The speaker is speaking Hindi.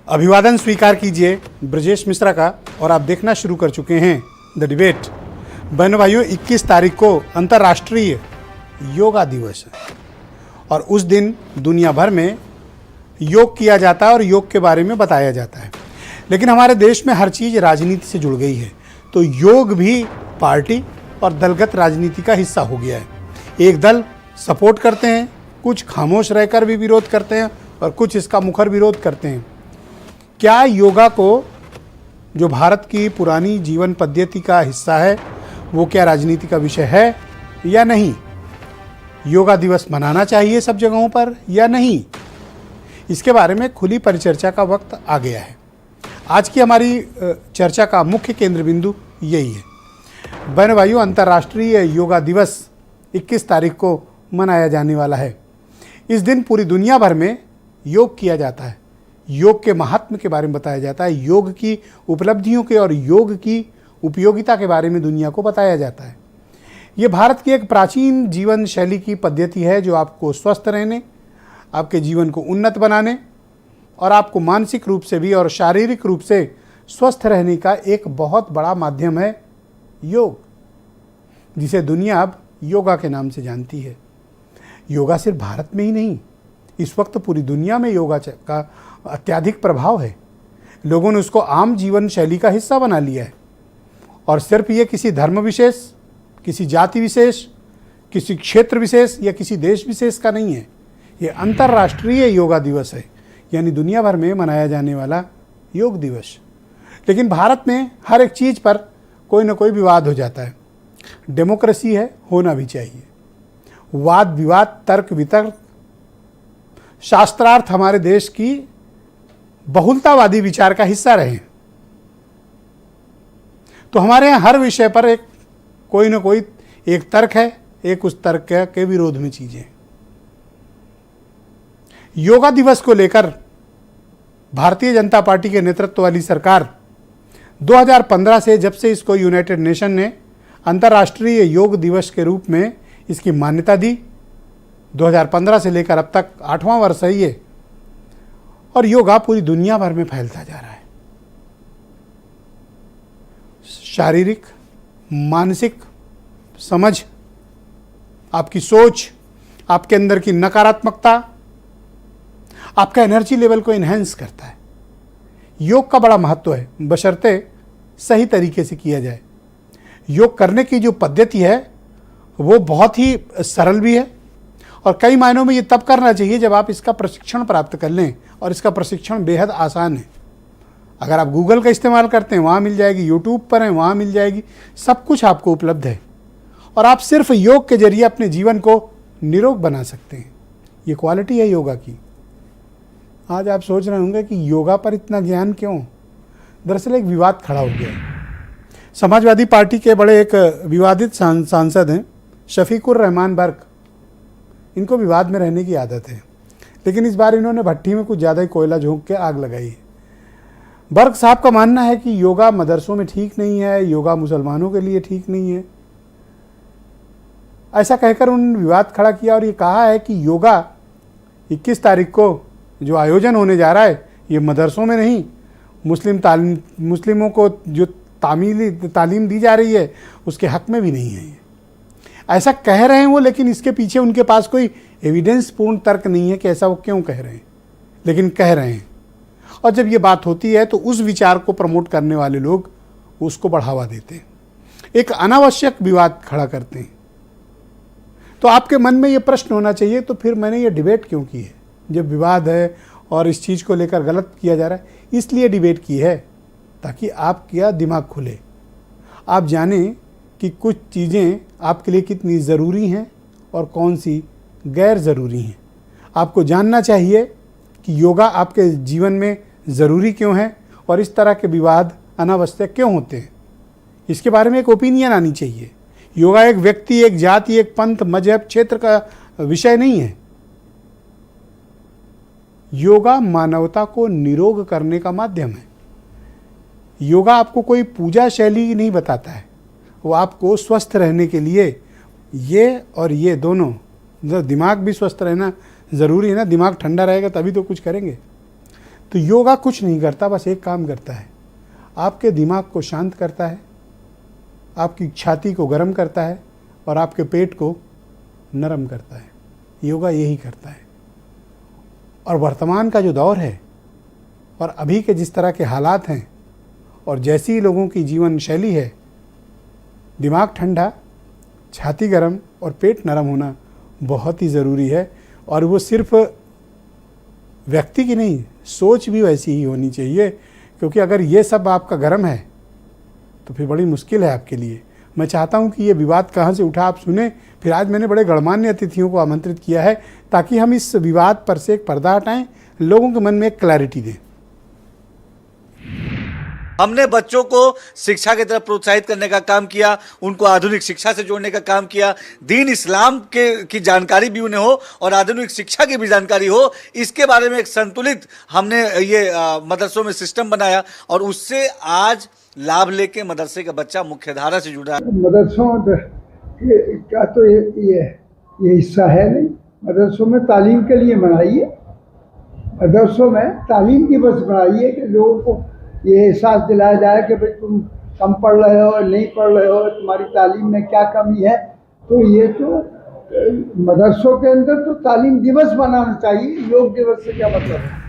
अभिवादन स्वीकार कीजिए ब्रजेश मिश्रा का। और आप देखना शुरू कर चुके हैं द डिबेट। बहनों भाइयों, 21 तारीख को अंतर्राष्ट्रीय योगा दिवस है और उस दिन दुनिया भर में योग किया जाता है और योग के बारे में बताया जाता है। लेकिन हमारे देश में हर चीज़ राजनीति से जुड़ गई है, तो योग भी पार्टी और दलगत राजनीति का हिस्सा हो गया है। एक दल सपोर्ट करते हैं, कुछ खामोश रहकर भी विरोध करते हैं और कुछ इसका मुखर विरोध करते हैं। क्या योगा को, जो भारत की पुरानी जीवन पद्धति का हिस्सा है, वो क्या राजनीति का विषय है या नहीं? योगा दिवस मनाना चाहिए सब जगहों पर या नहीं? इसके बारे में खुली परिचर्चा का वक्त आ गया है। आज की हमारी चर्चा का मुख्य केंद्र बिंदु यही है। बहन भाइयों, अंतर्राष्ट्रीय योगा दिवस 21 तारीख को मनाया जाने वाला है। इस दिन पूरी दुनिया भर में योग किया जाता है। योग के महात्म्य के बारे में बताया जाता है, योग की उपलब्धियों के और योग की उपयोगिता के बारे में दुनिया को बताया जाता है। ये भारत की एक प्राचीन जीवन शैली की पद्धति है जो आपको स्वस्थ रहने, आपके जीवन को उन्नत बनाने और आपको मानसिक रूप से भी और शारीरिक रूप से स्वस्थ रहने का एक बहुत बड़ा माध्यम है योग, जिसे दुनिया अब योगा के नाम से जानती है। योगा सिर्फ भारत में ही नहीं, इस वक्त पूरी दुनिया में योगा का अत्यधिक प्रभाव है। लोगों ने उसको आम जीवन शैली का हिस्सा बना लिया है और सिर्फ ये किसी धर्म विशेष, किसी जाति विशेष, किसी क्षेत्र विशेष या किसी देश विशेष का नहीं है। ये अंतर्राष्ट्रीय योगा दिवस है, यानी दुनिया भर में मनाया जाने वाला योग दिवस। लेकिन भारत में हर एक चीज़ पर कोई ना कोई विवाद हो जाता है। डेमोक्रेसी है, होना भी चाहिए। वाद विवाद, तर्क वितर्क, शास्त्रार्थ हमारे देश की बहुलतावादी विचार का हिस्सा रहे हैं। तो हमारे यहाँ हर विषय पर कोई ना कोई एक तर्क है, एक उस तर्क के विरोध में चीजें। योगा दिवस को लेकर भारतीय जनता पार्टी के नेतृत्व वाली सरकार 2015 से, जब से इसको यूनाइटेड नेशन ने अंतर्राष्ट्रीय योग दिवस के रूप में इसकी मान्यता दी, 2015 से लेकर अब तक 8वां वर्ष है ये, और योगा पूरी दुनिया भर में फैलता जा रहा है। शारीरिक, मानसिक समझ, आपकी सोच, आपके अंदर की नकारात्मकता, आपका एनर्जी लेवल को इन्हेंस करता है। योग का बड़ा महत्व है, बशर्ते सही तरीके से किया जाए। योग करने की जो पद्धति है वो बहुत ही सरल भी है और कई मायनों में ये तब करना चाहिए जब आप इसका प्रशिक्षण प्राप्त कर लें, और इसका प्रशिक्षण बेहद आसान है। अगर आप गूगल का इस्तेमाल करते हैं वहाँ मिल जाएगी, यूट्यूब पर है वहाँ मिल जाएगी, सब कुछ आपको उपलब्ध है और आप सिर्फ योग के जरिए अपने जीवन को निरोग बना सकते हैं। ये क्वालिटी है योगा की। आज आप सोच रहे होंगे कि योगा पर इतना ज्ञान क्यों? दरअसल एक विवाद खड़ा हो गया है। समाजवादी पार्टी के बड़े एक विवादित सांसद हैं शफीकुर रहमान बर्क। इनको विवाद में रहने की आदत है, लेकिन इस बार इन्होंने भट्टी में कुछ ज़्यादा ही कोयला झोंक के आग लगाई है। बर्क साहब का मानना है कि योगा मदरसों में ठीक नहीं है, योगा मुसलमानों के लिए ठीक नहीं है। ऐसा कहकर उन्होंने विवाद खड़ा किया और ये कहा है कि योगा 21 तारीख को जो आयोजन होने जा रहा है ये मदरसों में नहीं, मुस्लिमों को जो तालीम दी जा रही है उसके हक में भी नहीं है। ऐसा कह रहे हैं वो, लेकिन इसके पीछे उनके पास कोई एविडेंस पूर्ण तर्क नहीं है कि ऐसा वो क्यों कह रहे हैं, लेकिन कह रहे हैं। और जब ये बात होती है तो उस विचार को प्रमोट करने वाले लोग उसको बढ़ावा देते हैं, एक अनावश्यक विवाद खड़ा करते हैं। तो आपके मन में ये प्रश्न होना चाहिए, तो फिर मैंने ये डिबेट क्यों की है? जब विवाद है और इस चीज़ को लेकर गलत किया जा रहा है, इसलिए डिबेट की है ताकि आपका दिमाग खुले, आप जानें कि कुछ चीज़ें आपके लिए कितनी ज़रूरी हैं और कौन सी गैर ज़रूरी हैं। आपको जानना चाहिए कि योगा आपके जीवन में ज़रूरी क्यों है और इस तरह के विवाद अनावश्यक क्यों होते हैं। इसके बारे में एक ओपिनियन आनी चाहिए। योगा एक व्यक्ति, एक जाति, एक पंथ, मजहब, क्षेत्र का विषय नहीं है। योगा मानवता को निरोग करने का माध्यम है। योगा आपको कोई पूजा शैली नहीं बताता है, वो आपको स्वस्थ रहने के लिए ये और ये दोनों, दिमाग भी स्वस्थ रहना ज़रूरी है ना, दिमाग ठंडा रहेगा तभी तो कुछ करेंगे। तो योगा कुछ नहीं करता, बस एक काम करता है, आपके दिमाग को शांत करता है, आपकी छाती को गर्म करता है और आपके पेट को नरम करता है। योगा यही करता है। और वर्तमान का जो दौर है और अभी के जिस तरह के हालात हैं और जैसी लोगों की जीवन शैली है, दिमाग ठंडा, छाती गर्म और पेट नरम होना बहुत ही ज़रूरी है। और वो सिर्फ व्यक्ति की नहीं, सोच भी वैसी ही होनी चाहिए, क्योंकि अगर ये सब आपका गर्म है तो फिर बड़ी मुश्किल है आपके लिए। मैं चाहता हूं कि ये विवाद कहाँ से उठा आप सुने। फिर आज मैंने बड़े गणमान्य अतिथियों को आमंत्रित किया है ताकि हम इस विवाद पर से एक पर्दा हटाएं, लोगों के मन में एक क्लैरिटी दें। हमने बच्चों को शिक्षा की तरफ प्रोत्साहित करने का काम किया, उनको आधुनिक शिक्षा से जोड़ने का काम किया, दीन इस्लाम की जानकारी भी उन्हें हो और आधुनिक शिक्षा की भी जानकारी हो, इसके बारे में एक संतुलित हमने ये मदरसों में सिस्टम बनाया और उससे आज लाभ लेके मदरसे का बच्चा मुख्यधारा से जुड़ा है। मदरसों का तो ये हिस्सा है नहीं। मदरसों में तालीम के लिए बनाइए, मदरसों में तालीम की बस बनाइए कि लोगों को ये एहसास दिलाया जाए कि भाई तुम कम पढ़ रहे हो, नहीं पढ़ रहे हो, तुम्हारी तालीम में क्या कमी है। तो ये तो मदरसों के अंदर तो तालीम दिवस बनाना चाहिए। योग दिवस से क्या मतलब है?